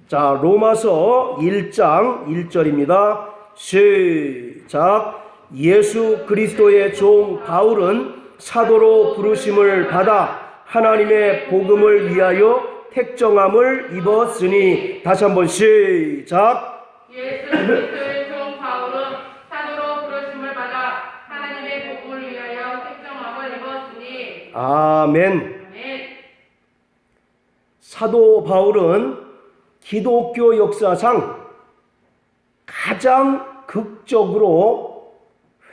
자, 로마서 1장 1절입니다. 시작. 예수 그리스도의 종 바울은 사도로 부르심을 받아 하나님의 복음을 위하여 택정함을 입었으니. 다시 한번 시작. 예수 그리스도의 종 바울은 사도로 부르심을 받아 하나님의 복음을 위하여 택정함을 입었으니. 아멘. 아멘. 사도 바울은 기독교 역사상 가장 극적으로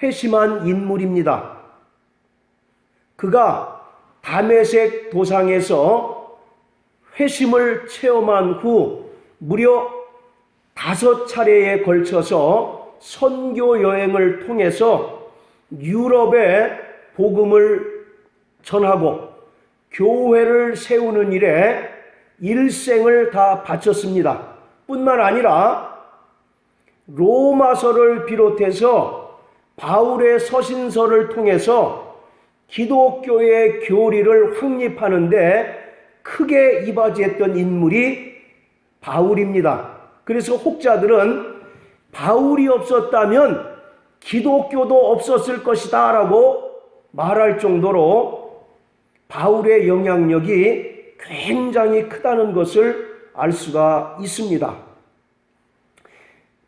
회심한 인물입니다. 그가 다메섹 도상에서 회심을 체험한 후 무려 5차례에 걸쳐서 선교 여행을 통해서 유럽에 복음을 전하고 교회를 세우는 일에 일생을 다 바쳤습니다. 뿐만 아니라 로마서를 비롯해서 바울의 서신서를 통해서 기독교의 교리를 확립하는데 크게 이바지했던 인물이 바울입니다. 그래서 혹자들은 바울이 없었다면 기독교도 없었을 것이다 라고 말할 정도로 바울의 영향력이 굉장히 크다는 것을 알 수가 있습니다.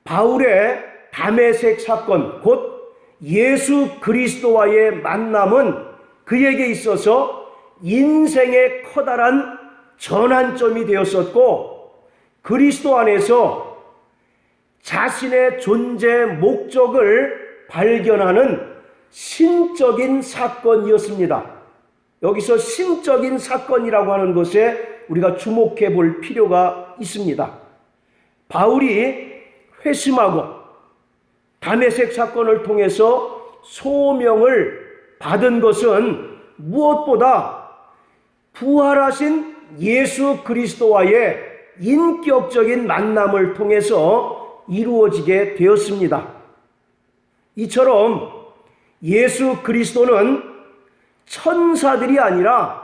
바울의 다메섹 사건, 곧 예수 그리스도와의 만남은 그에게 있어서 인생의 커다란 전환점이 되었었고, 그리스도 안에서 자신의 존재 목적을 발견하는 신적인 사건이었습니다. 여기서 신적인 사건이라고 하는 것에 우리가 주목해 볼 필요가 있습니다. 바울이 회심하고 다메섹 사건을 통해서 소명을 받은 것은 무엇보다 부활하신 예수 그리스도와의 인격적인 만남을 통해서 이루어지게 되었습니다. 이처럼 예수 그리스도는 천사들이 아니라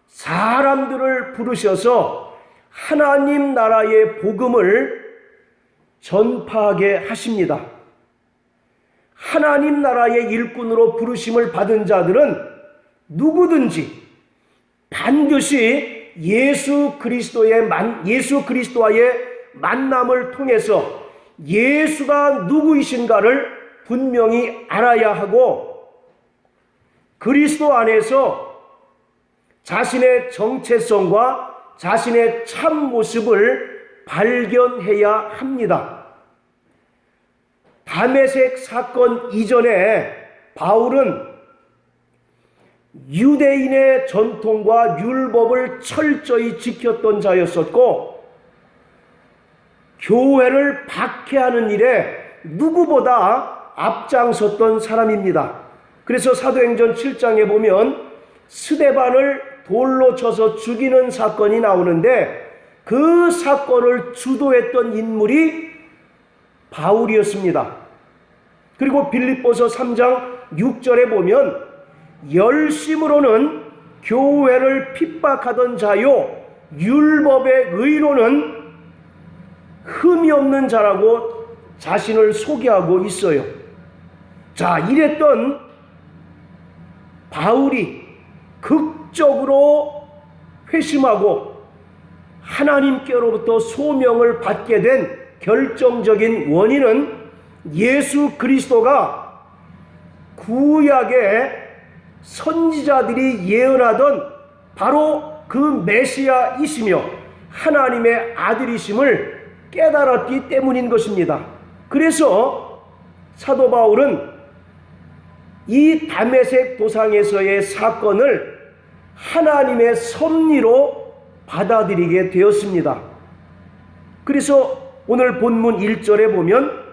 사람들을 부르셔서 하나님 나라의 복음을 전파하게 하십니다. 하나님 나라의 일꾼으로 부르심을 받은 자들은 누구든지 반드시 예수 그리스도와의 만남을 통해서 예수가 누구이신가를 분명히 알아야 하고, 그리스도 안에서 자신의 정체성과 자신의 참 모습을 발견해야 합니다. 다메섹 사건 이전에 바울은 유대인의 전통과 율법을 철저히 지켰던 자였었고, 교회를 박해하는 일에 누구보다 앞장섰던 사람입니다. 그래서 사도행전 7장에 보면 스데반을 돌로 쳐서 죽이는 사건이 나오는데 그 사건을 주도했던 인물이 바울이었습니다. 그리고 빌립보서 3장 6절에 보면 열심으로는 교회를 핍박하던 자요 율법의 의로는 흠이 없는 자라고 자신을 소개하고 있어요. 자, 이랬던 바울이 극적으로 회심하고 하나님께로부터 소명을 받게 된 결정적인 원인은 예수 그리스도가 구약의 선지자들이 예언하던 바로 그 메시아이시며 하나님의 아들이심을 깨달았기 때문인 것입니다. 그래서 사도 바울은 이 다메섹 도상에서의 사건을 하나님의 섭리로 받아들이게 되었습니다. 그래서 오늘 본문 1절에 보면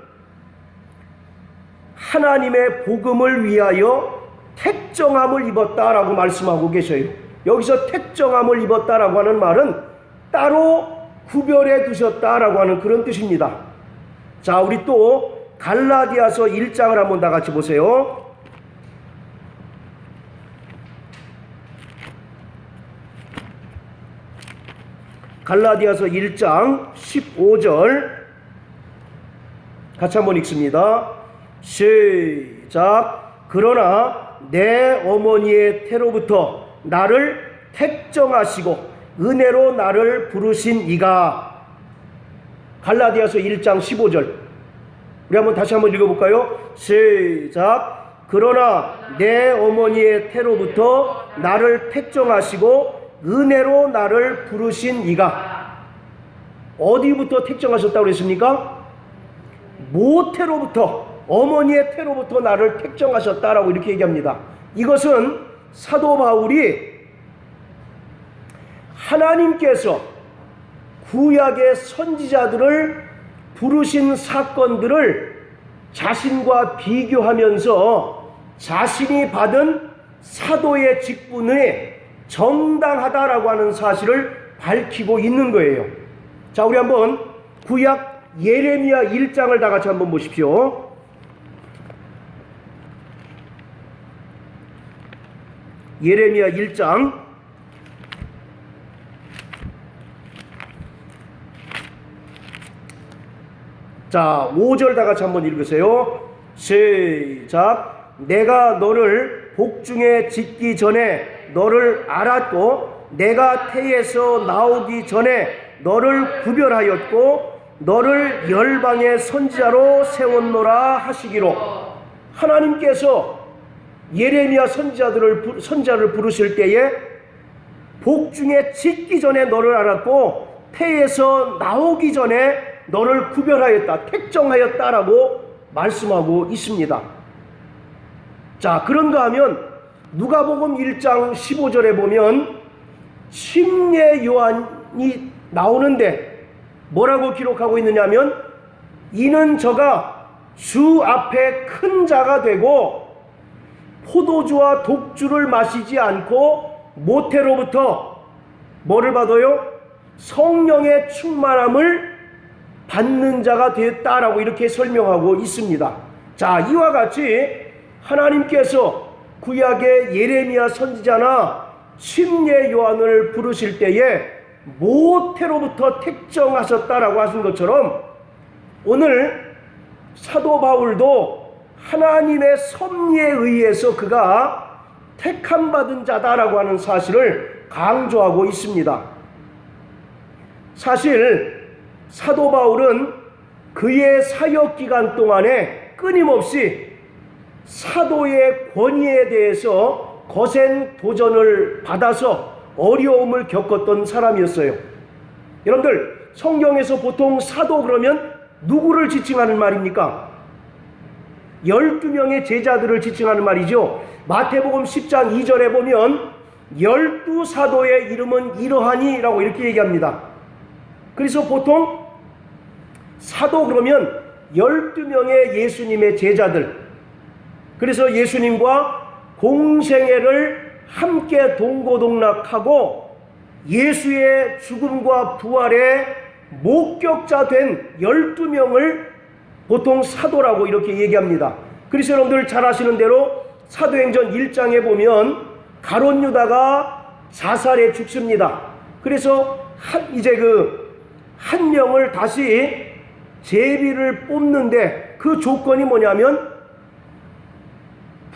하나님의 복음을 위하여 택정함을 입었다라고 말씀하고 계셔요. 여기서 택정함을 입었다라고 하는 말은 따로 구별해 두셨다라고 하는 그런 뜻입니다. 자, 우리 또 갈라디아서 1장을 한번 다 같이 보세요. 갈라디아서 1장 15절 같이 한번 읽습니다. 시작. 그러나 내 어머니의 태로부터 나를 택정하시고 은혜로 나를 부르신 이가. 갈라디아서 1장 15절 우리 한번 다시 한번 읽어볼까요? 시작. 그러나 내 어머니의 태로부터 나를 택정하시고 은혜로 나를 부르신 이가. 어디부터 택정하셨다고 그랬습니까? 모태로부터, 어머니의 태로부터 나를 택정하셨다라고 이렇게 얘기합니다. 이것은 사도 바울이 하나님께서 구약의 선지자들을 부르신 사건들을 자신과 비교하면서 자신이 받은 사도의 직분에 정당하다라고 하는 사실을 밝히고 있는 거예요. 자, 우리 한번 구약 예레미야 1장을 다 같이 한번 보십시오. 예레미야 1장 자 5절 다 같이 한번 읽으세요. 시작. 내가 너를 복중에 짓기 전에 너를 알았고 내가 태에서 나오기 전에 너를 구별하였고 너를 열방의 선지자로 세웠노라 하시기로. 하나님께서 예레미야 선지자를 부르실 때에 복중에 짓기 전에 너를 알았고 태에서 나오기 전에 너를 구별하였다, 택정하였다라고 말씀하고 있습니다. 자, 그런가 하면 누가복음 1장 15절에 보면 침례 요한이 나오는데 뭐라고 기록하고 있느냐면 이는 저가 주 앞에 큰 자가 되고 포도주와 독주를 마시지 않고 모태로부터 뭐를 받아요? 성령의 충만함을 받는 자가 되었다라고 이렇게 설명하고 있습니다. 자, 이와 같이 하나님께서 구약의 예레미야 선지자나 침례 요한을 부르실 때에 모태로부터 택정하셨다라고 하신 것처럼 오늘 사도 바울도 하나님의 섭리에 의해서 그가 택함받은 자다라고 하는 사실을 강조하고 있습니다. 사실 사도 바울은 그의 사역 기간 동안에 끊임없이 사도의 권위에 대해서 거센 도전을 받아서 어려움을 겪었던 사람이었어요. 여러분들, 성경에서 보통 사도 그러면 누구를 지칭하는 말입니까? 12명의 제자들을 지칭하는 말이죠. 마태복음 10장 2절에 보면 12사도의 이름은 이러하니라고 이렇게 얘기합니다. 그래서 보통 사도 그러면 12명의 예수님의 제자들, 그래서 예수님과 공생애를 함께 동고동락하고 예수의 죽음과 부활의 목격자 된 12명을 보통 사도라고 이렇게 얘기합니다. 그래서 여러분들 잘 아시는 대로 사도행전 1장에 보면 가룟 유다가 자살해 죽습니다. 그래서 이제 한 명을 다시 제비를 뽑는데 그 조건이 뭐냐면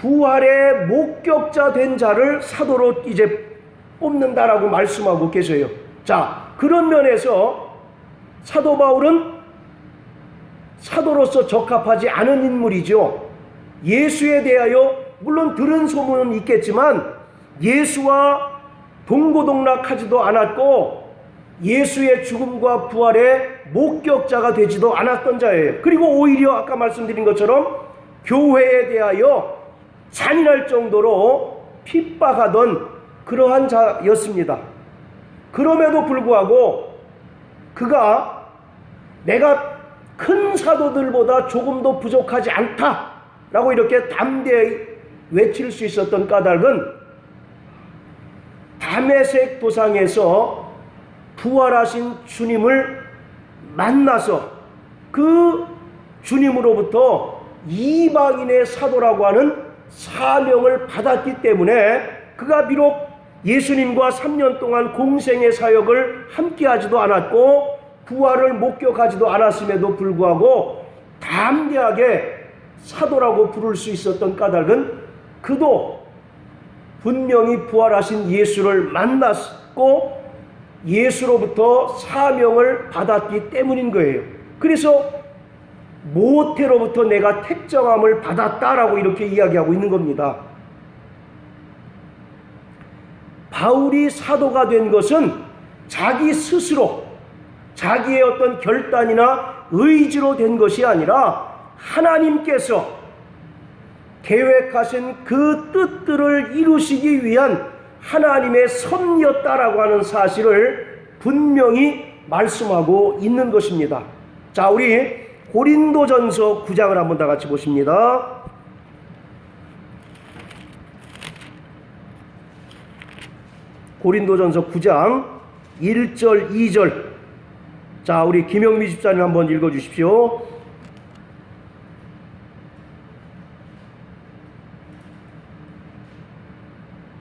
부활의 목격자 된 자를 사도로 이제 뽑는다라고 말씀하고 계세요. 자, 그런 면에서 사도 바울은 사도로서 적합하지 않은 인물이죠. 예수에 대하여 물론 들은 소문은 있겠지만 예수와 동고동락하지도 않았고 예수의 죽음과 부활의 목격자가 되지도 않았던 자예요. 그리고 오히려 아까 말씀드린 것처럼 교회에 대하여 잔인할 정도로 핍박하던 그러한 자였습니다. 그럼에도 불구하고 그가 내가 큰 사도들보다 조금도 부족하지 않다라고 이렇게 담대히 외칠 수 있었던 까닭은 다메섹 도상에서 부활하신 주님을 만나서 그 주님으로부터 이방인의 사도라고 하는 사명을 받았기 때문에 그가 비록 예수님과 3년 동안 공생의 사역을 함께하지도 않았고 부활을 목격하지도 않았음에도 불구하고 담대하게 사도라고 부를 수 있었던 까닭은 그도 분명히 부활하신 예수를 만났고 예수로부터 사명을 받았기 때문인 거예요. 그래서 모태로부터 내가 택정함을 받았다라고 이렇게 이야기하고 있는 겁니다. 바울이 사도가 된 것은 자기 스스로 자기의 어떤 결단이나 의지로 된 것이 아니라 하나님께서 계획하신 그 뜻들을 이루시기 위한 하나님의 섭리였다라고 하는 사실을 분명히 말씀하고 있는 것입니다. 자, 우리 고린도전서 9장을 한번 다 같이 보십니다. 고린도전서 9장 1절 2절. 자, 우리 김영미 집사님 한번 읽어 주십시오.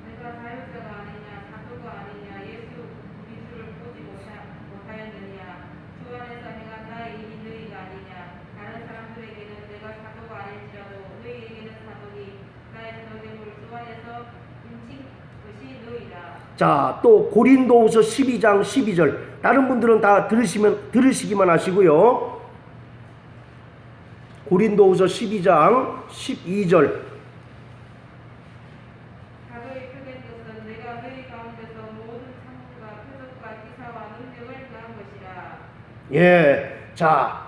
내가 자율자가 아니냐 사도가 아니냐 예수 그리스도를 보지 못하였느냐 주 안에서 행한 나의 일이 너희가 아니냐 다른 사람들에게는 내가 사도가 아닐지라도 너희에게는 사도니 나의 사도됨을 주 안에서 인칭 것이 너희라. 자, 또 고린도후서 12장 12절. 다른 분들은 다 들으시기만 하시고요. 고린도후서 12장 12절. 사도의 표된 것은 내가 너희 가운데서 모든 창조가 표적과 기사와 능력을 더한 것이라. 예, 자,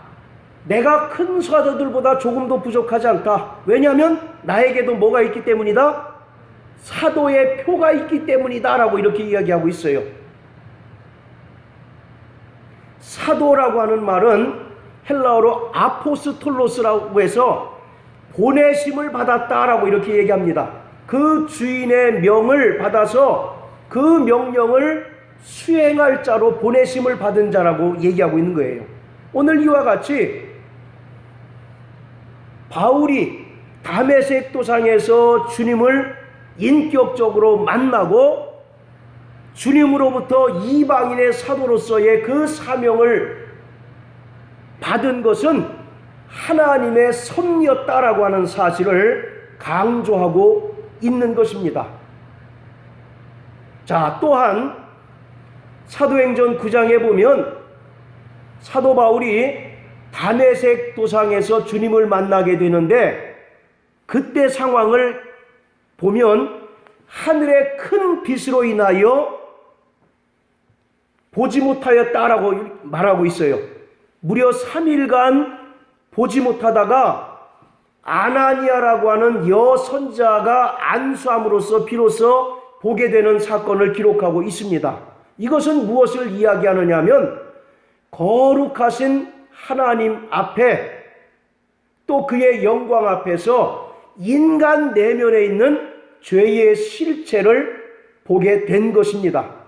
내가 큰 사도들보다 조금 더 부족하지 않다. 왜냐하면 나에게도 뭐가 있기 때문이다? 사도의 표가 있기 때문이다 라고 이렇게 이야기하고 있어요. 사도라고 하는 말은 헬라어로 아포스톨로스라고 해서 보내심을 받았다라고 이렇게 얘기합니다. 그 주인의 명을 받아서 그 명령을 수행할 자로 보내심을 받은 자라고 얘기하고 있는 거예요. 오늘 이와 같이 바울이 다메섹 도상에서 주님을 인격적으로 만나고 주님으로부터 이방인의 사도로서의 그 사명을 받은 것은 하나님의 섭리였다라고 하는 사실을 강조하고 있는 것입니다. 자, 또한 사도행전 9장에 보면 사도 바울이 다메섹 도상에서 주님을 만나게 되는데 그때 상황을 보면 하늘의 큰 빛으로 인하여 보지 못하였다라고 말하고 있어요. 무려 3일간 보지 못하다가 아나니아라고 하는 여선자가 안수함으로써 비로소 보게 되는 사건을 기록하고 있습니다. 이것은 무엇을 이야기하느냐 하면 거룩하신 하나님 앞에 또 그의 영광 앞에서 인간 내면에 있는 죄의 실체를 보게 된 것입니다.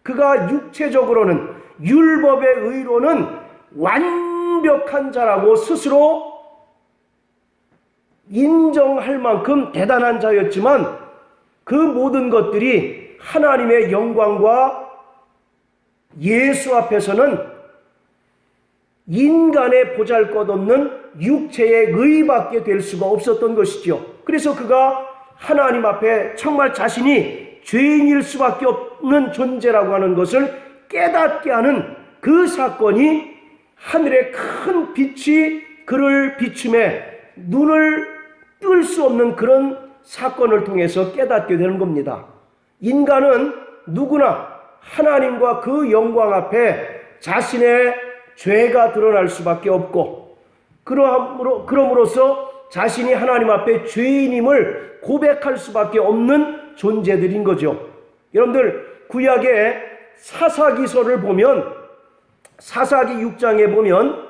그가 육체적으로는 율법의 의로는 완벽한 자라고 스스로 인정할 만큼 대단한 자였지만 그 모든 것들이 하나님의 영광과 예수 앞에서는 인간의 보잘것없는 육체의 의밖에 될 수가 없었던 것이죠. 그래서 그가 하나님 앞에 정말 자신이 죄인일 수밖에 없는 존재라고 하는 것을 깨닫게 하는 그 사건이 하늘의 큰 빛이 그를 비춤에 눈을 뜰 수 없는 그런 사건을 통해서 깨닫게 되는 겁니다. 인간은 누구나 하나님과 그 영광 앞에 자신의 죄가 드러날 수밖에 없고 그럼으로써 자신이 하나님 앞에 죄인임을 고백할 수밖에 없는 존재들인 거죠. 여러분들 구약의 사사기서를 보면 사사기 6장에 보면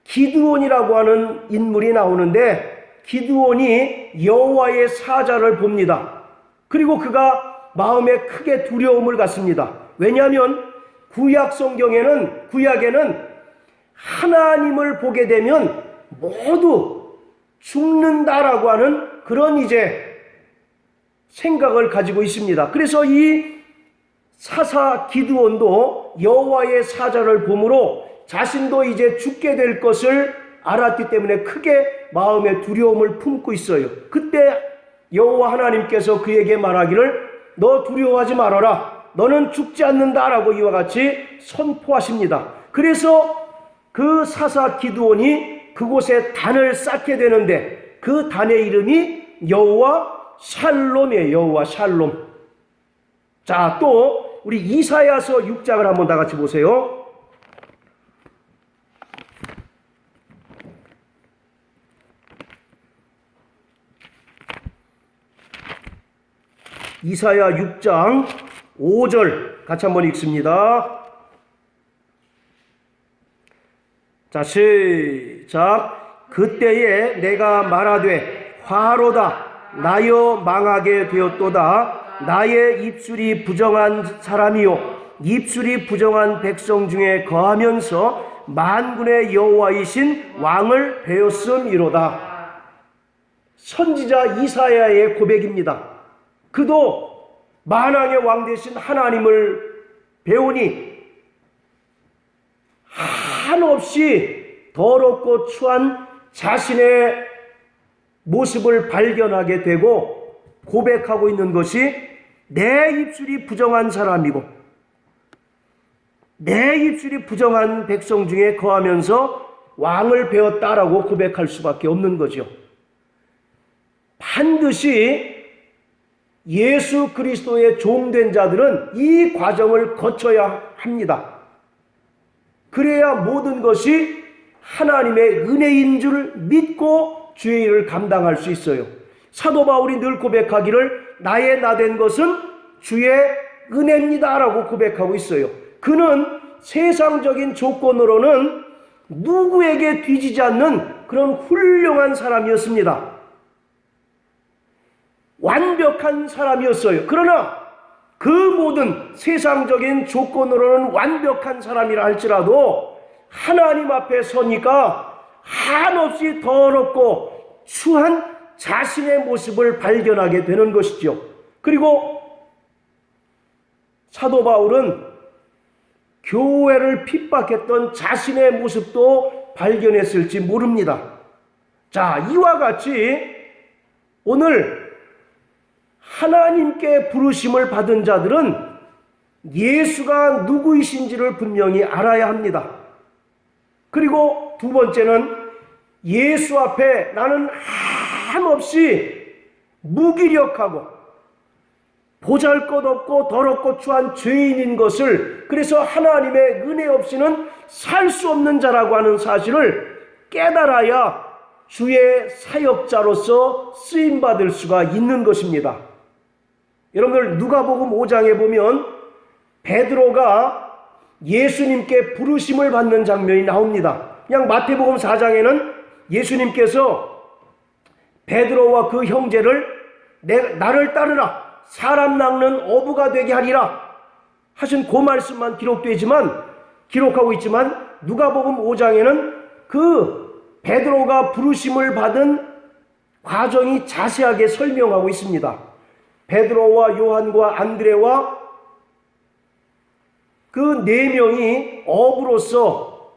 기드온이라고 하는 인물이 나오는데 기드온이 여호와의 사자를 봅니다. 그리고 그가 마음에 크게 두려움을 갖습니다. 왜냐하면 구약 성경에는 구약에는 하나님을 보게 되면 모두 죽는다라고 하는 그런 이제 생각을 가지고 있습니다. 그래서 이 사사 기드온도 여호와의 사자를 보므로 자신도 이제 죽게 될 것을 알았기 때문에 크게 마음의 두려움을 품고 있어요. 그때 여호와 하나님께서 그에게 말하기를 너 두려워하지 말아라. 너는 죽지 않는다라고 이와 같이 선포하십니다. 그래서 그 사사 기드온이 그곳에 단을 쌓게 되는데 그 단의 이름이 여호와 샬롬이에요. 여호와 샬롬. 자, 또 우리 이사야서 6장을 한번 다 같이 보세요. 이사야 6장 5절 같이 한번 읽습니다. 자, 시작. 그때에 내가 말하되 화로다 나여 망하게 되었도다. 나의 입술이 부정한 사람이요 입술이 부정한 백성 중에 거하면서 만군의 여호와이신 왕을 배웠음이로다. 선지자 이사야의 고백입니다. 그도 만왕의 왕 되신 하나님을 배우니 한없이 더럽고 추한 자신의 모습을 발견하게 되고 고백하고 있는 것이 내 입술이 부정한 사람이고 내 입술이 부정한 백성 중에 거하면서 왕을 배웠다라고 고백할 수밖에 없는 거죠. 반드시 예수 그리스도의 종된 자들은 이 과정을 거쳐야 합니다. 그래야 모든 것이 하나님의 은혜인 줄 믿고 주의 일을 감당할 수 있어요. 사도 바울이 늘 고백하기를 나의 나된 것은 주의 은혜입니다 라고 고백하고 있어요. 그는 세상적인 조건으로는 누구에게 뒤지지 않는 그런 훌륭한 사람이었습니다. 완벽한 사람이었어요. 그러나 그 모든 세상적인 조건으로는 완벽한 사람이라 할지라도 하나님 앞에 서니까 한없이 더럽고 추한 자신의 모습을 발견하게 되는 것이죠. 그리고 사도 바울은 교회를 핍박했던 자신의 모습도 발견했을지 모릅니다. 자, 이와 같이 오늘 하나님께 부르심을 받은 자들은 예수가 누구이신지를 분명히 알아야 합니다. 그리고 두 번째는 예수 앞에 나는 한없이 무기력하고 보잘것없고 더럽고 추한 죄인인 것을, 그래서 하나님의 은혜 없이는 살 수 없는 자라고 하는 사실을 깨달아야 주의 사역자로서 쓰임받을 수가 있는 것입니다. 여러분들 누가복음 5장에 보면 베드로가 예수님께 부르심을 받는 장면이 나옵니다. 그냥 마태복음 4장에는 예수님께서 베드로와 그 형제를 나를 따르라 사람 낚는 어부가 되게 하리라 하신 그 말씀만 기록하고 있지만 누가복음 5장에는 그 베드로가 부르심을 받은 과정이 자세하게 설명하고 있습니다. 베드로와 요한과 안드레와 그 네 명이 어부로서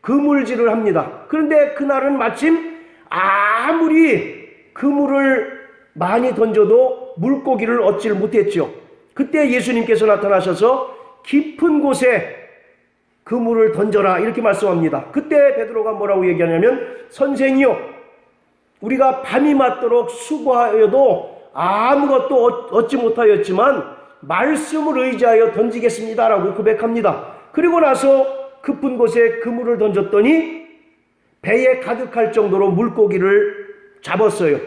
그물질을 합니다. 그런데 그날은 마침 아무리 그물을 많이 던져도 물고기를 얻지를 못했죠. 그때 예수님께서 나타나셔서 깊은 곳에 그물을 던져라 이렇게 말씀합니다. 그때 베드로가 뭐라고 얘기하냐면 선생이요 우리가 밤이 맞도록 수고하여도 아무것도 얻지 못하였지만 말씀을 의지하여 던지겠습니다 라고 고백합니다. 그리고 나서 깊은 곳에 그물을 던졌더니 배에 가득할 정도로 물고기를 잡았어요.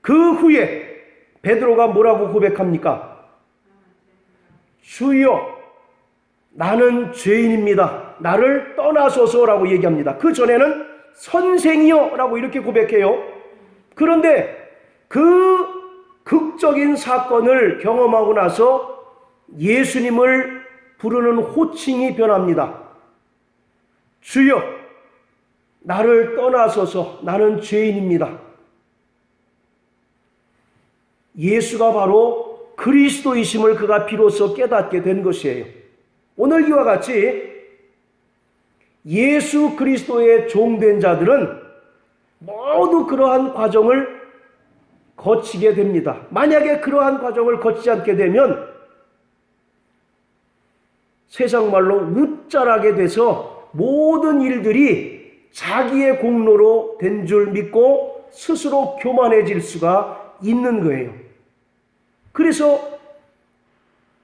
그 후에 베드로가 뭐라고 고백합니까? 주여 나는 죄인입니다. 나를 떠나소서라고 얘기합니다. 그 전에는 선생이여 라고 이렇게 고백해요. 그런데 그 극적인 사건을 경험하고 나서 예수님을 부르는 호칭이 변합니다. 주여 나를 떠나소서 나는 죄인입니다. 예수가 바로 그리스도이심을 그가 비로소 깨닫게 된 것이에요. 오늘 이와 같이 예수 그리스도의 종된 자들은 모두 그러한 과정을 거치게 됩니다. 만약에 그러한 과정을 거치지 않게 되면 세상 말로 웃자라게 돼서 모든 일들이 자기의 공로로 된 줄 믿고 스스로 교만해질 수가 있는 거예요. 그래서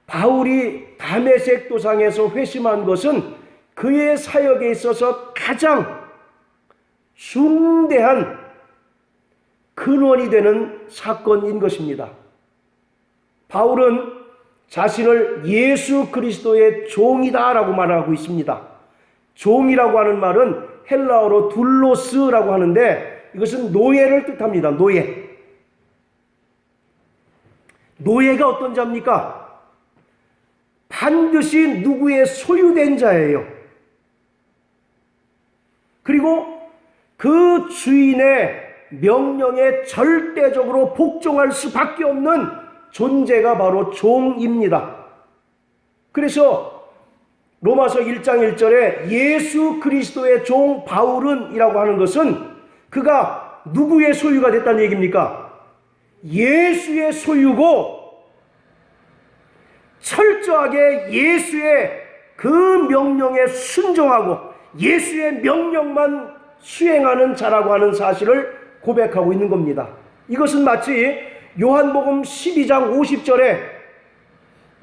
바울이 다메섹 도상에서 회심한 것은 그의 사역에 있어서 가장 중대한 근원이 되는 사건인 것입니다. 바울은 자신을 예수 그리스도의 종이다라고 말하고 있습니다. 종이라고 하는 말은 헬라어로 둘로스라고 하는데 이것은 노예를 뜻합니다. 노예. 노예가 어떤 자입니까? 반드시 누구의 소유된 자예요. 그리고 그 주인의 명령에 절대적으로 복종할 수밖에 없는 존재가 바로 종입니다. 그래서 로마서 1장 1절에 예수 그리스도의 종 바울은 이라고 하는 것은 그가 누구의 소유가 됐다는 얘기입니까? 예수의 소유고 철저하게 예수의 그 명령에 순종하고 예수의 명령만 수행하는 자라고 하는 사실을 고백하고 있는 겁니다. 이것은 마치 요한복음 12장 50절에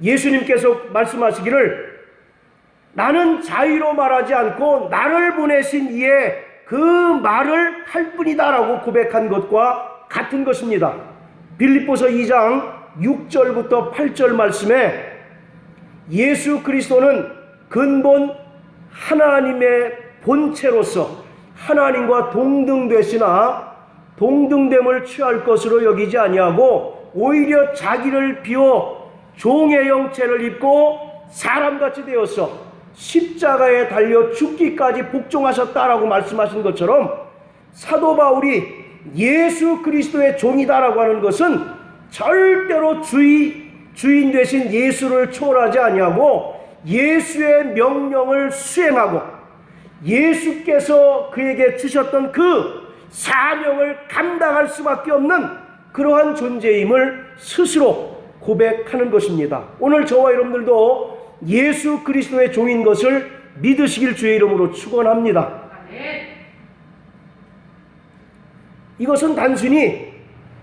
예수님께서 말씀하시기를 나는 자의로 말하지 않고 나를 보내신 이의 그 말을 할 뿐이다 라고 고백한 것과 같은 것입니다. 빌립보서 2장 6절부터 8절 말씀에 예수 그리스도는 근본 하나님의 본체로서 하나님과 동등되시나 동등됨을 취할 것으로 여기지 아니하고 오히려 자기를 비워 종의 형체를 입고 사람같이 되어서 십자가에 달려 죽기까지 복종하셨다라고 말씀하신 것처럼 사도 바울이 예수 그리스도의 종이다라고 하는 것은 절대로 주인 되신 예수를 초월하지 아니하고 예수의 명령을 수행하고 예수께서 그에게 주셨던 그 사명을 감당할 수밖에 없는 그러한 존재임을 스스로 고백하는 것입니다. 오늘 저와 여러분들도 예수 그리스도의 종인 것을 믿으시길 주의 이름으로 축원합니다. 이것은 단순히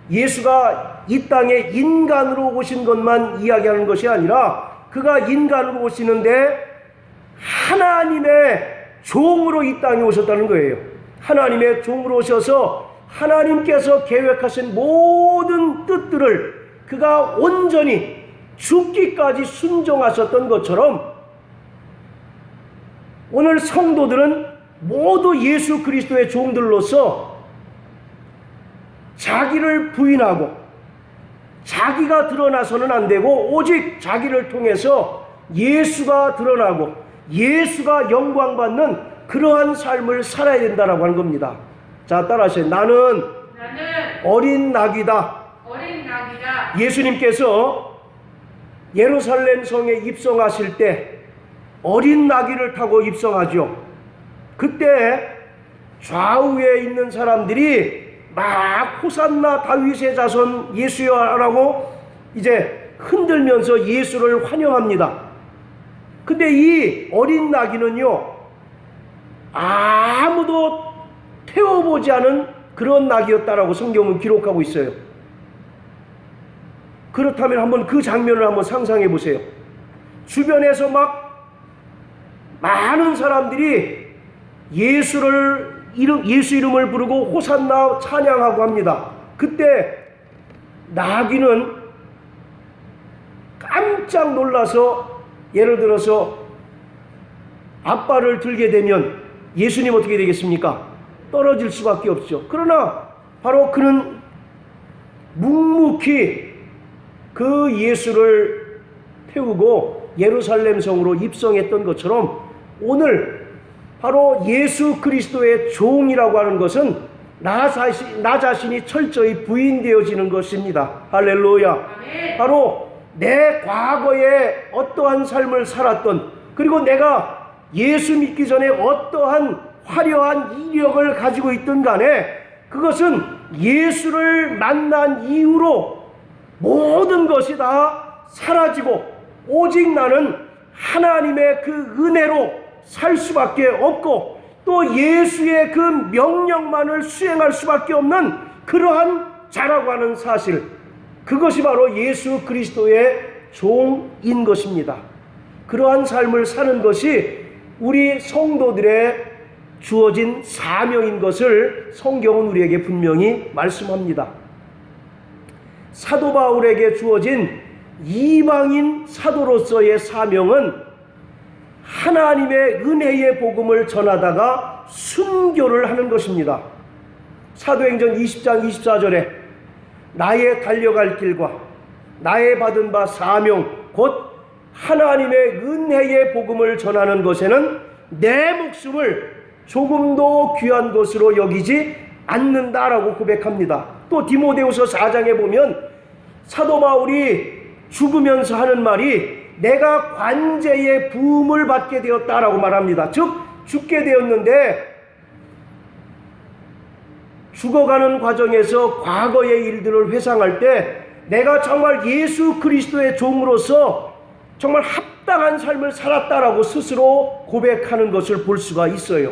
예수가 이 땅에 인간으로 오신 것만 이야기하는 것이 아니라 그가 인간으로 오시는데 하나님의 종으로 이 땅에 오셨다는 거예요. 하나님의 종으로 오셔서 하나님께서 계획하신 모든 뜻들을 그가 온전히 죽기까지 순종하셨던 것처럼 오늘 성도들은 모두 예수 그리스도의 종들로서 자기를 부인하고 자기가 드러나서는 안 되고 오직 자기를 통해서 예수가 드러나고 예수가 영광받는 그러한 삶을 살아야 된다라고 하는 겁니다. 자, 따라하세요. 나는 어린 낙이다. 예수님께서 예루살렘 성에 입성하실 때 어린 나귀를 타고 입성하죠. 그때 좌우에 있는 사람들이 막 호산나 다윗의 자손 예수여라고 이제 흔들면서 예수를 환영합니다. 근데 이 어린 나귀는요, 아무도 태워보지 않은 그런 나귀였다라고 성경은 기록하고 있어요. 그렇다면 한번 그 장면을 한번 상상해 보세요. 주변에서 막 많은 사람들이 예수 이름을 부르고 호산나 찬양하고 합니다. 그때 나귀는 깜짝 놀라서 예를 들어서 앞발을 들게 되면 예수님 어떻게 되겠습니까? 떨어질 수밖에 없죠. 그러나 바로 그는 묵묵히 그 예수를 태우고 예루살렘 성으로 입성했던 것처럼 오늘 바로 예수 그리스도의 종이라고 하는 것은 나 자신이 철저히 부인되어지는 것입니다. 할렐루야. 아멘. 바로 내 과거에 어떠한 삶을 살았던, 그리고 내가 예수 믿기 전에 어떠한 화려한 이력을 가지고 있든 간에 그것은 예수를 만난 이후로 모든 것이 다 사라지고 오직 나는 하나님의 그 은혜로 살 수밖에 없고 또 예수의 그 명령만을 수행할 수밖에 없는 그러한 자라고 하는 사실, 그것이 바로 예수 그리스도의 종인 것입니다. 그러한 삶을 사는 것이 우리 성도들의 주어진 사명인 것을 성경은 우리에게 분명히 말씀합니다. 사도 바울에게 주어진 이방인 사도로서의 사명은 하나님의 은혜의 복음을 전하다가 순교를 하는 것입니다. 사도행전 20장 24절에 나의 달려갈 길과 나의 받은 바 사명 곧 하나님의 은혜의 복음을 전하는 것에는 내 목숨을 조금도 귀한 것으로 여기지 않는다라고 고백합니다. 또 디모데후서 4장에 보면 사도 바울이 죽으면서 하는 말이 내가 관제의 부음을 받게 되었다라고 말합니다. 즉 죽게 되었는데 죽어가는 과정에서 과거의 일들을 회상할 때 내가 정말 예수 그리스도의 종으로서 정말 합당한 삶을 살았다라고 스스로 고백하는 것을 볼 수가 있어요.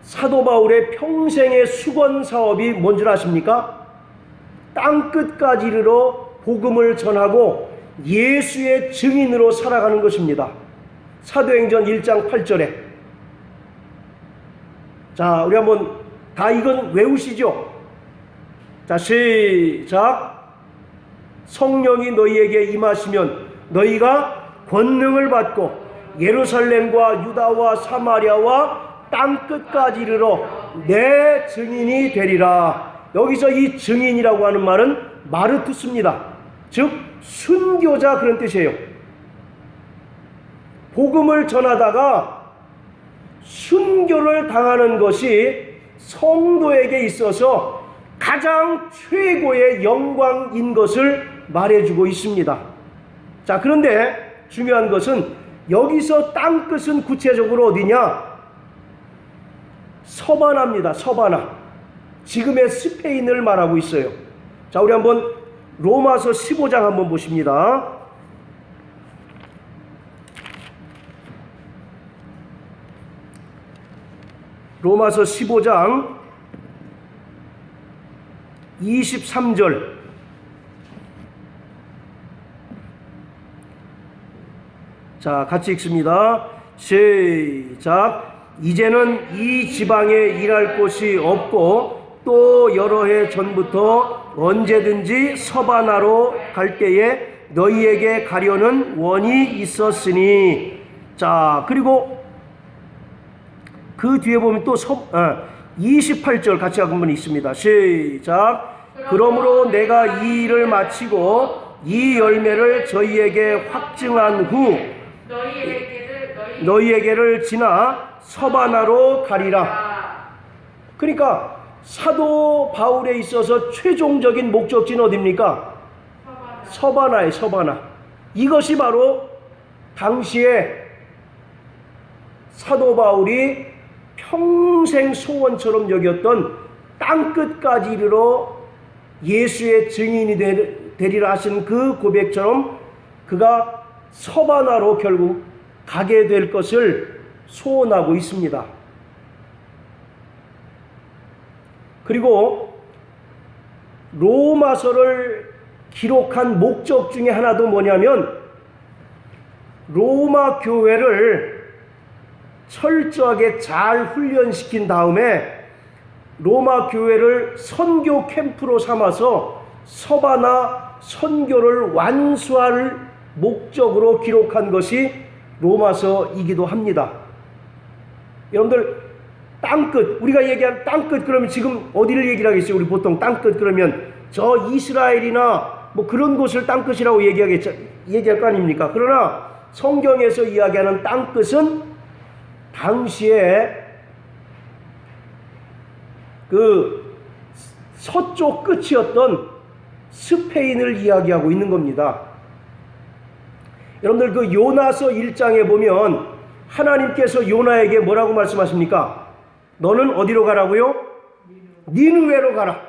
사도 바울의 평생의 수건 사업이 뭔 줄 아십니까? 땅끝까지 이르러 복음을 전하고 예수의 증인으로 살아가는 것입니다. 사도행전 1장 8절에 자, 우리 한번 다 이건 외우시죠? 자, 시작. 성령이 너희에게 임하시면 너희가 권능을 받고 예루살렘과 유다와 사마리아와 땅끝까지 이르러 내 증인이 되리라. 여기서 이 증인이라고 하는 말은 마르투스입니다. 즉 순교자 그런 뜻이에요. 복음을 전하다가 순교를 당하는 것이 성도에게 있어서 가장 최고의 영광인 것을 말해주고 있습니다. 자, 그런데 중요한 것은 여기서 땅끝은 구체적으로 어디냐? 서바나입니다. 서바나. 지금의 스페인을 말하고 있어요. 자, 우리 한번 로마서 15장 한번 보십니다. 로마서 15장 23절. 자, 같이 읽습니다. 시작. 이제는 이 지방에 일할 곳이 없고 또 여러 해 전부터 언제든지 서바나로 갈 때에 너희에게 가려는 원이 있었으니. 자, 그리고 그 뒤에 보면 또 28절 같이 한번 있습니다. 시작. 그러므로 내가 이 일을 마치고 이 열매를 저희에게 확증한 후 너희에게를 지나 서바나로 가리라. 그러니까 사도 바울에 있어서 최종적인 목적지는 어디입니까? 서바나에 서바나. 이것이 바로 당시에 사도 바울이 평생 소원처럼 여겼던 땅끝까지 이르러 예수의 증인이 되리라 하신 그 고백처럼 그가 서바나로 결국 가게 될 것을 소원하고 있습니다. 그리고 로마서를 기록한 목적 중에 하나도 뭐냐면 로마 교회를 철저하게 잘 훈련시킨 다음에 로마 교회를 선교 캠프로 삼아서 서바나 선교를 완수할 목적으로 기록한 것이 로마서이기도 합니다. 여러분들 땅끝, 우리가 얘기한 땅끝 그러면 지금 어디를 얘기를 하겠어요? 우리 보통 땅끝 그러면 저 이스라엘이나 뭐 그런 곳을 땅끝이라고 얘기할 거 아닙니까? 그러나 성경에서 이야기하는 땅끝은 당시에 그 서쪽 끝이었던 스페인을 이야기하고 있는 겁니다. 여러분들 그 요나서 1장에 보면 하나님께서 요나에게 뭐라고 말씀하십니까? 너는 어디로 가라고요? 니느웨로 가라.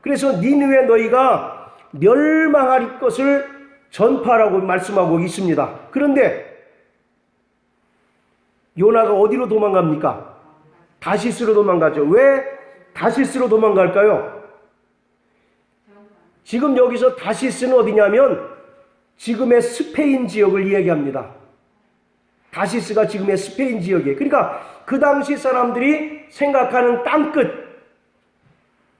그래서 니느웨 너희가 멸망할 것을 전파라고 말씀하고 있습니다. 그런데 요나가 어디로 도망갑니까? 다시스로 도망가죠. 왜 다시스로 도망갈까요? 지금 여기서 다시스는 어디냐면 지금의 스페인 지역을 이야기합니다. 다시스가 지금의 스페인 지역이에요. 그러니까 그 당시 사람들이 생각하는 땅끝,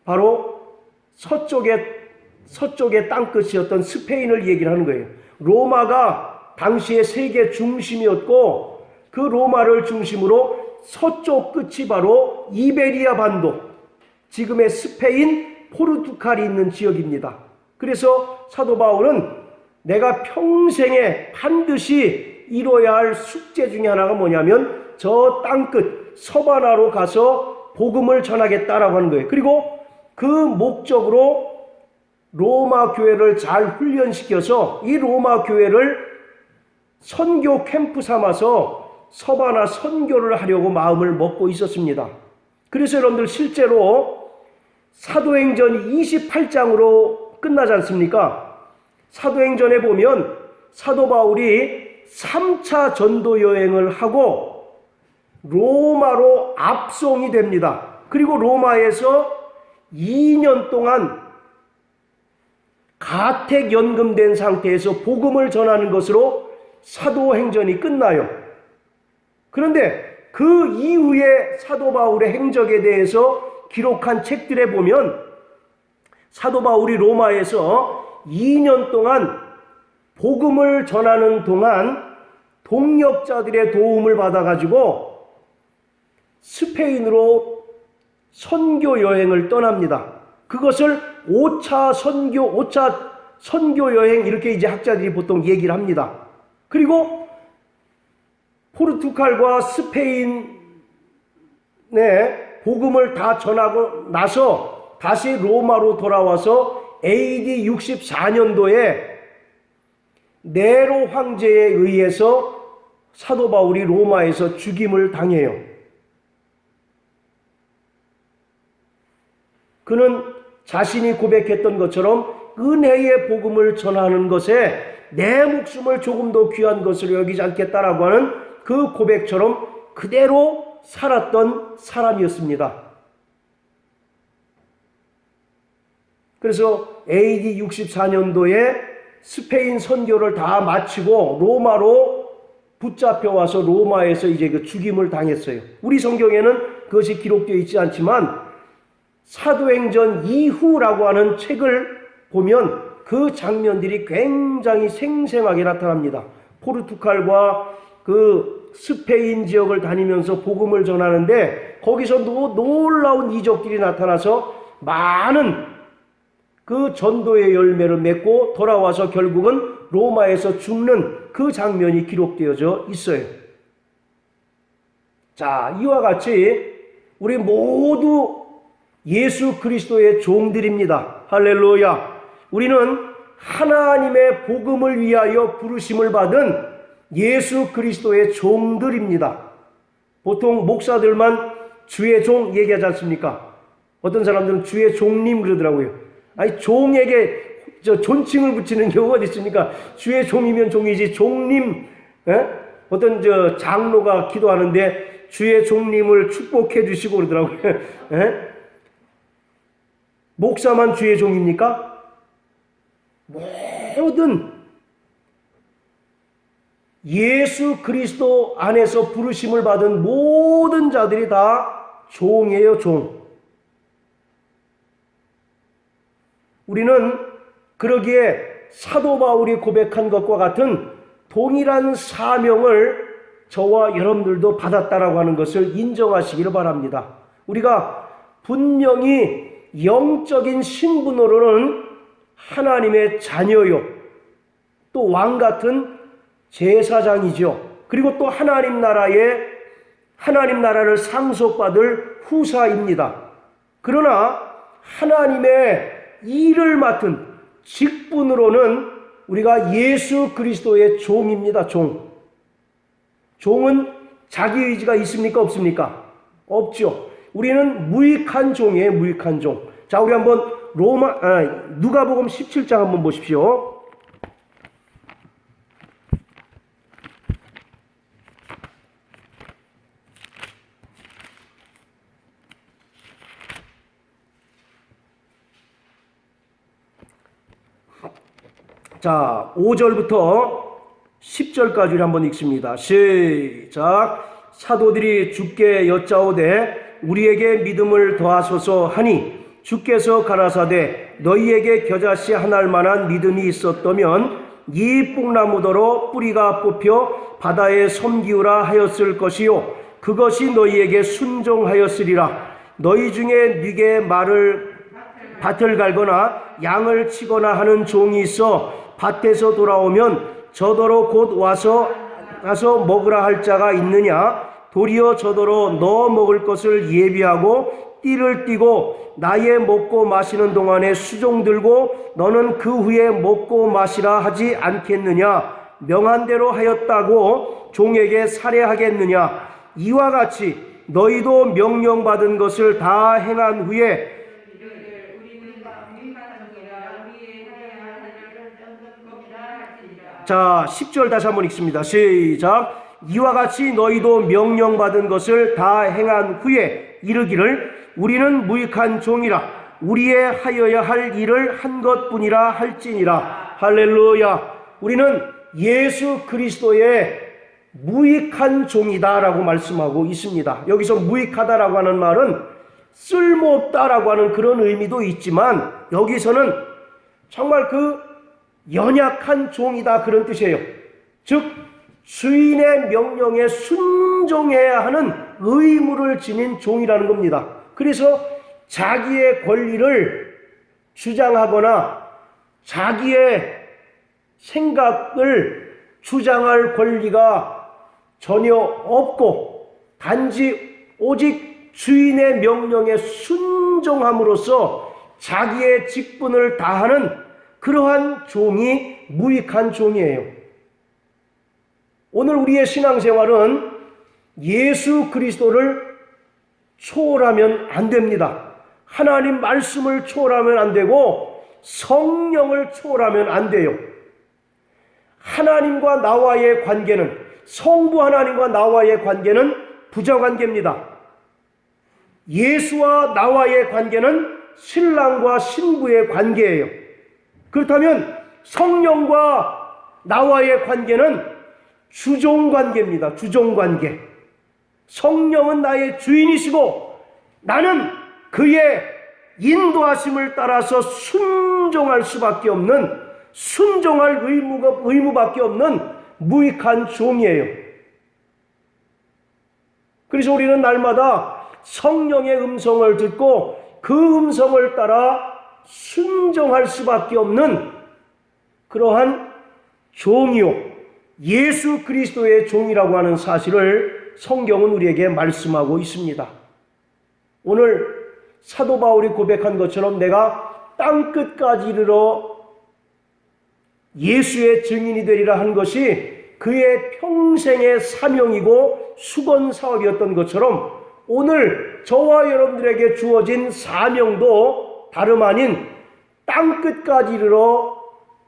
바로 서쪽의 땅끝이었던 스페인을 얘기를 하는 거예요. 로마가 당시의 세계 중심이었고 그 로마를 중심으로 서쪽 끝이 바로 이베리아 반도, 지금의 스페인, 포르투갈이 있는 지역입니다. 그래서 사도 바울은 내가 평생에 반드시 이뤄야 할 숙제 중에 하나가 뭐냐면 저 땅끝 서바나로 가서 복음을 전하겠다라고 하는 거예요. 그리고 그 목적으로 로마 교회를 잘 훈련시켜서 이 로마 교회를 선교 캠프 삼아서 서바나 선교를 하려고 마음을 먹고 있었습니다. 그래서 여러분들 실제로 사도행전 28장으로 끝나지 않습니까? 사도행전에 보면 사도 바울이 3차 전도 여행을 하고 로마로 압송이 됩니다. 그리고 로마에서 2년 동안 가택연금된 상태에서 복음을 전하는 것으로 사도행전이 끝나요. 그런데 그 이후에 사도 바울의 행적에 대해서 기록한 책들에 보면 사도 바울이 로마에서 2년 동안 복음을 전하는 동안 동역자들의 도움을 받아가지고 스페인으로 선교 여행을 떠납니다. 그것을 5차 선교 여행 이렇게 이제 학자들이 보통 얘기를 합니다. 그리고 포르투갈과 스페인의 복음을 다 전하고 나서 다시 로마로 돌아와서 AD 64년도에 네로 황제에 의해서 사도 바울이 로마에서 죽임을 당해요. 그는 자신이 고백했던 것처럼 은혜의 복음을 전하는 것에 내 목숨을 조금도 귀한 것으로 여기지 않겠다라고 하는 그 고백처럼 그대로 살았던 사람이었습니다. 그래서 AD 64년도에 스페인 선교를 다 마치고 로마로 붙잡혀 와서 로마에서 이제 그 죽임을 당했어요. 우리 성경에는 그것이 기록되어 있지 않지만 사도행전 이후라고 하는 책을 보면 그 장면들이 굉장히 생생하게 나타납니다. 포르투갈과 그 스페인 지역을 다니면서 복음을 전하는데 거기서 놀라운 이적들이 나타나서 많은 그 전도의 열매를 맺고 돌아와서 결국은 로마에서 죽는 그 장면이 기록되어져 있어요. 자, 이와 같이 우리 모두 예수 그리스도의 종들입니다. 할렐루야. 우리는 하나님의 복음을 위하여 부르심을 받은 예수 그리스도의 종들입니다. 보통 목사들만 주의 종 얘기하지 않습니까? 어떤 사람들은 주의 종님 그러더라고요. 아니, 종에게 존칭을 붙이는 경우가 어디 있습니까? 주의 종이면 종이지, 종님, 어떤 장로가 기도하는데 주의 종님을 축복해 주시고 그러더라고요. 목사만 주의 종입니까? 모든 예수 그리스도 안에서 부르심을 받은 모든 자들이 다 종이에요, 종. 우리는 그러기에 사도 바울이 고백한 것과 같은 동일한 사명을 저와 여러분들도 받았다라고 하는 것을 인정하시기를 바랍니다. 우리가 분명히 영적인 신분으로는 하나님의 자녀요, 또 왕 같은 제사장이죠. 그리고 또 하나님 나라를 상속받을 후사입니다. 그러나 하나님의 일을 맡은 직분으로는 우리가 예수 그리스도의 종입니다. 종은 자기 의지가 있습니까? 없습니까? 없죠. 우리는 무익한 종이에요. 무익한 종. 자, 우리 한번 누가복음 17장 한번 보십시오. 자, 5절부터 10절까지 우리 한번 읽습니다. 시작. 사도들이 주께 여짜오되 우리에게 믿음을 더하소서 하니 주께서 가라사대 너희에게 겨자씨 하나할 만한 믿음이 있었다면 이 뽕나무더러 뿌리가 뽑혀 바다에 섬기우라 하였을 것이요 그것이 너희에게 순종하였으리라. 너희 중에 네게 밭을 갈거나 양을 치거나 하는 종이 있어 밭에서 돌아오면 저더러 곧 와서 먹으라 할 자가 있느냐? 도리어 저더러 너 먹을 것을 예비하고 띠를 띠고 나의 먹고 마시는 동안에 수종 들고 너는 그 후에 먹고 마시라 하지 않겠느냐? 명한 대로 하였다고 종에게 살해하겠느냐? 이와 같이 너희도 명령받은 것을 다 행한 후에 자, 10절 다시 한번 읽습니다. 시작. 이와 같이 너희도 명령받은 것을 다 행한 후에 이르기를 우리는 무익한 종이라 우리의 하여야 할 일을 한 것뿐이라 할지니라. 할렐루야. 우리는 예수 그리스도의 무익한 종이다라고 말씀하고 있습니다. 여기서 무익하다라고 하는 말은 쓸모없다라고 하는 그런 의미도 있지만 여기서는 정말 그 연약한 종이다 그런 뜻이에요. 즉 주인의 명령에 순종해야 하는 의무를 지닌 종이라는 겁니다. 그래서 자기의 권리를 주장하거나 자기의 생각을 주장할 권리가 전혀 없고 단지 오직 주인의 명령에 순종함으로써 자기의 직분을 다하는 그러한 종이 무익한 종이에요. 오늘 우리의 신앙생활은 예수 그리스도를 초월하면 안 됩니다. 하나님 말씀을 초월하면 안 되고 성령을 초월하면 안 돼요. 하나님과 나와의 관계는 성부 하나님과 나와의 관계는 부자관계입니다. 예수와 나와의 관계는 신랑과 신부의 관계예요. 그렇다면 성령과 나와의 관계는 주종관계입니다. 주종관계. 성령은 나의 주인이시고 나는 그의 인도하심을 따라서 순종할 수밖에 없는 순종할 의무밖에 없는 무익한 종이에요. 그래서 우리는 날마다 성령의 음성을 듣고 그 음성을 따라 순종할 수밖에 없는 그러한 종이요 예수 그리스도의 종이라고 하는 사실을 성경은 우리에게 말씀하고 있습니다. 오늘 사도 바울이 고백한 것처럼 내가 땅끝까지 이르러 예수의 증인이 되리라 한 것이 그의 평생의 사명이고 수건 사업이었던 것처럼 오늘 저와 여러분들에게 주어진 사명도 다름 아닌 땅끝까지 이르러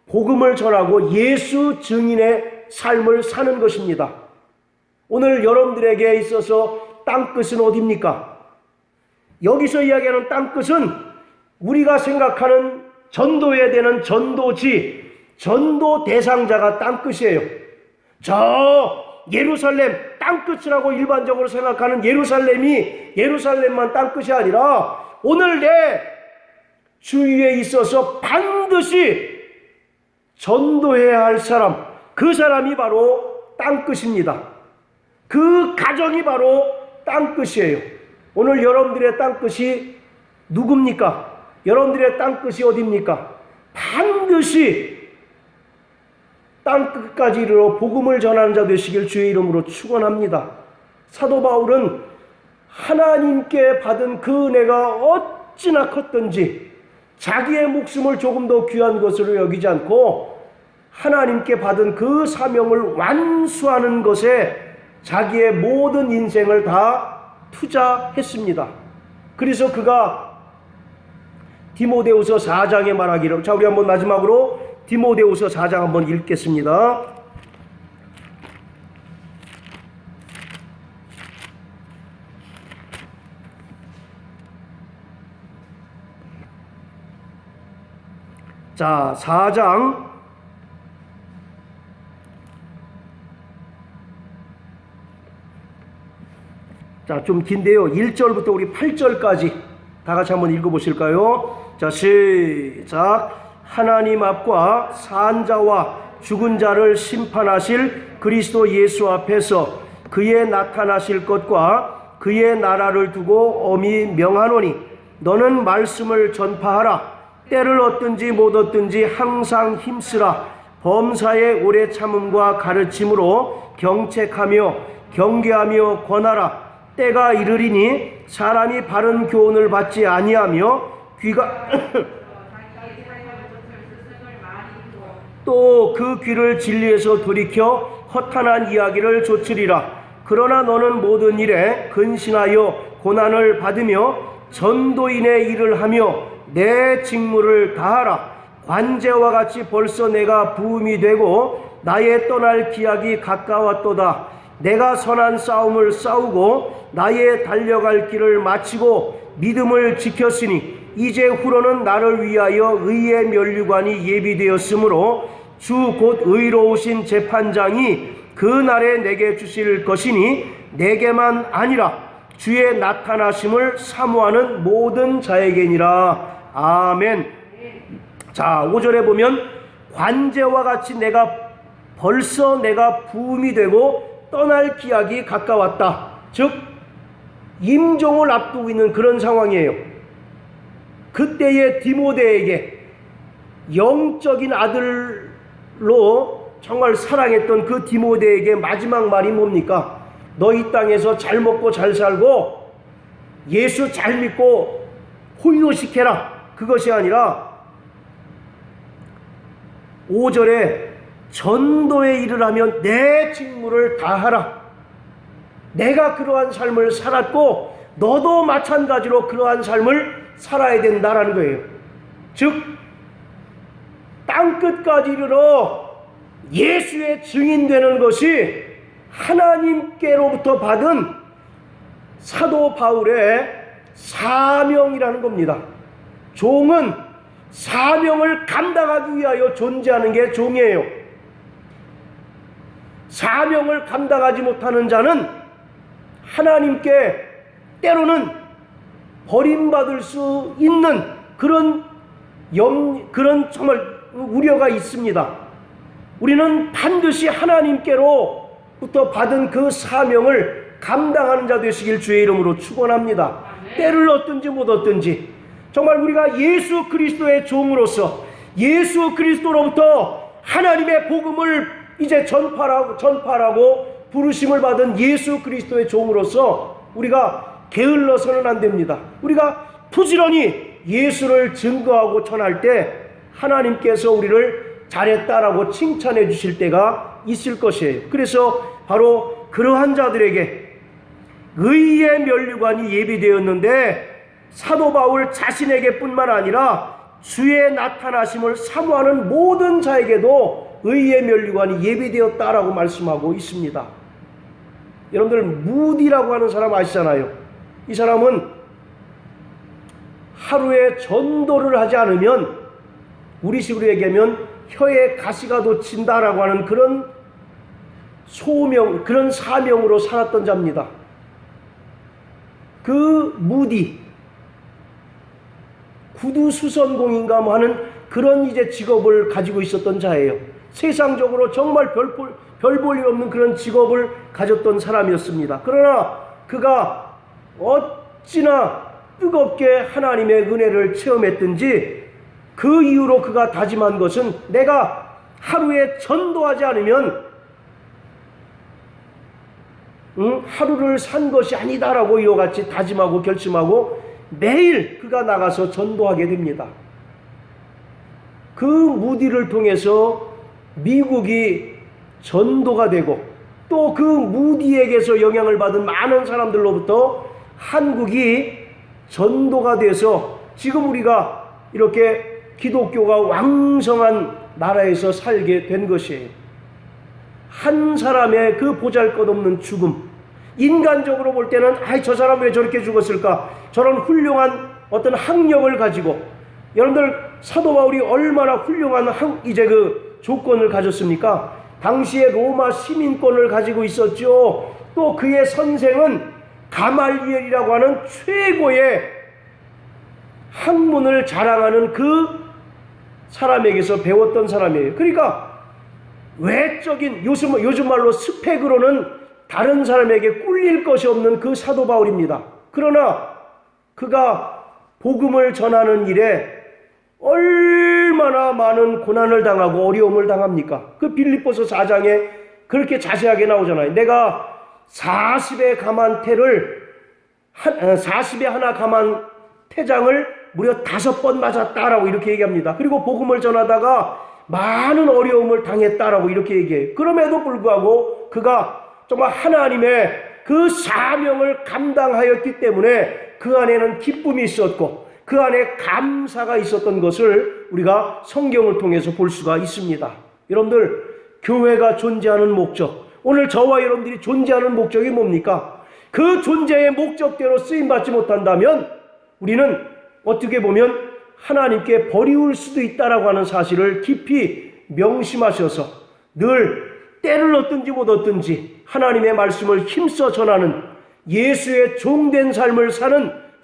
복음을 전하고 예수 증인의 삶을 사는 것입니다. 오늘 여러분들에게 있어서 땅끝은 어디입니까? 여기서 이야기하는 땅끝은 우리가 생각하는 전도해야 되는 전도지, 전도 대상자가 땅끝이에요. 저 예루살렘 땅끝이라고 일반적으로 생각하는 예루살렘만 땅끝이 아니라 오늘 내 주위에 있어서 반드시 전도해야 할 사람, 그 사람이 바로 땅끝입니다. 그 가정이 바로 땅끝이에요. 오늘 여러분들의 땅끝이 누굽니까? 여러분들의 땅끝이 어디입니까? 반드시 땅끝까지 이르러 복음을 전하는 자 되시길 주의 이름으로 축원합니다. 사도 바울은 하나님께 받은 그 은혜가 어찌나 컸든지 자기의 목숨을 조금 더 귀한 것으로 여기지 않고 하나님께 받은 그 사명을 완수하는 것에 자기의 모든 인생을 다 투자했습니다. 그래서 그가 디모데후서 4장에 말하기를, 자 우리 한번 마지막으로 디모데후서 4장 한번 읽겠습니다. 자, 4장 자, 좀 긴데요. 1절부터 우리 8절까지 다 같이 한번 읽어보실까요? 자, 시작. 하나님 앞과 산자와 죽은 자를 심판하실 그리스도 예수 앞에서 그의 나타나실 것과 그의 나라를 두고 엄히 명하노니 너는 말씀을 전파하라. 때를 얻든지 못 얻든지 항상 힘쓰라. 범사의 오래 참음과 가르침으로 경책하며 경계하며 권하라. 때가 이르리니 사람이 바른 교훈을 받지 아니하며 귀가 또 그 귀를 진리에서 돌이켜 허탄한 이야기를 좇으리라. 그러나 너는 모든 일에 근신하여 고난을 받으며 전도인의 일을 하며 내 직무를 다하라. 관제와 같이 벌써 내가 부음이 되고 나의 떠날 기약이 가까웠도다. 내가 선한 싸움을 싸우고 나의 달려갈 길을 마치고 믿음을 지켰으니 이제 후로는 나를 위하여 의의 면류관이 예비되었으므로 주 곧 의로우신 재판장이 그 날에 내게 주실 것이니 내게만 아니라 주의 나타나심을 사모하는 모든 자에게니라. 아멘. 자, 5절에 보면 관제와 같이 벌써 내가 부음이 되고 떠날 기약이 가까웠다. 즉 임종을 앞두고 있는 그런 상황이에요. 그때의 디모데에게 영적인 아들로 정말 사랑했던 그 디모데에게 마지막 말이 뭡니까? 너 이 땅에서 잘 먹고 잘 살고 예수 잘 믿고 홀로시켜라. 그것이 아니라 5절에 전도의 일을 하면 내 직무를 다하라. 내가 그러한 삶을 살았고 너도 마찬가지로 그러한 삶을 살아야 된다라는 거예요. 즉 땅끝까지 이르러 예수의 증인되는 것이 하나님께로부터 받은 사도 바울의 사명이라는 겁니다. 종은 사명을 감당하기 위하여 존재하는 게 종이에요. 사명을 감당하지 못하는 자는 하나님께 때로는 버림받을 수 있는 그런 정말 우려가 있습니다. 우리는 반드시 하나님께로부터 받은 그 사명을 감당하는 자 되시길 주의 이름으로 축원합니다. 때를 얻든지 못 얻든지 정말 우리가 예수 그리스도의 종으로서 예수 그리스도로부터 하나님의 복음을 이제 전파라고 부르심을 받은 예수 그리스도의 종으로서 우리가 게을러서는 안 됩니다. 우리가 부지런히 예수를 증거하고 전할 때 하나님께서 우리를 잘했다라고 칭찬해 주실 때가 있을 것이에요. 그래서 바로 그러한 자들에게 의의 면류관이 예비되었는데 사도 바울 자신에게 뿐만 아니라 주의 나타나심을 사모하는 모든 자에게도 의의 면류관이 예비되었다라고 말씀하고 있습니다. 여러분들 무디라고 하는 사람 아시잖아요. 이 사람은 하루에 전도를 하지 않으면 우리식으로 얘기하면 혀에 가시가 돋친다라고 하는 그런 그런 사명으로 살았던 자입니다. 그 무디 구두수선공인가 뭐 하는 그런 이제 직업을 가지고 있었던 자예요. 세상적으로 정말 별 볼 일 없는 그런 직업을 가졌던 사람이었습니다. 그러나 그가 어찌나 뜨겁게 하나님의 은혜를 체험했든지 그 이후로 그가 다짐한 것은 내가 하루에 전도하지 않으면 하루를 산 것이 아니다라고 이와 같이 다짐하고 결심하고 매일 그가 나가서 전도하게 됩니다. 그 무디를 통해서 미국이 전도가 되고 또 그 무디에게서 영향을 받은 많은 사람들로부터 한국이 전도가 돼서 지금 우리가 이렇게 기독교가 왕성한 나라에서 살게 된 것이에요. 한 사람의 그 보잘것없는 죽음, 인간적으로 볼 때는 저 사람 왜 저렇게 죽었을까? 저런 훌륭한 어떤 학력을 가지고, 여러분들 사도 바울이 얼마나 훌륭한 이제 그 조건을 가졌습니까? 당시에 로마 시민권을 가지고 있었죠. 또 그의 선생은 가말리엘이라고 하는 최고의 학문을 자랑하는 그 사람에게서 배웠던 사람이에요. 그러니까 외적인 요즘 말로 스펙으로는 다른 사람에게 꿀릴 것이 없는 그 사도 바울입니다. 그러나 그가 복음을 전하는 일에 얼마나 많은 고난을 당하고 어려움을 당합니까? 그 빌립보서 4장에 그렇게 자세하게 나오잖아요. 내가 40에 하나 감한 태장을 무려 5번 맞았다라고 이렇게 얘기합니다. 그리고 복음을 전하다가 많은 어려움을 당했다라고 이렇게 얘기해요. 그럼에도 불구하고 그가 정말 하나님의 그 사명을 감당하였기 때문에 그 안에는 기쁨이 있었고 그 안에 감사가 있었던 것을 우리가 성경을 통해서 볼 수가 있습니다. 여러분들, 교회가 존재하는 목적, 오늘 저와 여러분들이 존재하는 목적이 뭡니까? 그 존재의 목적대로 쓰임받지 못한다면 우리는 어떻게 보면 하나님께 버리울 수도 있다라고 하는 사실을 깊이 명심하셔서 늘 때를 얻든지 못 얻든지 하나님의 말씀을 힘써 전하는 예수의 종된 삶을 사는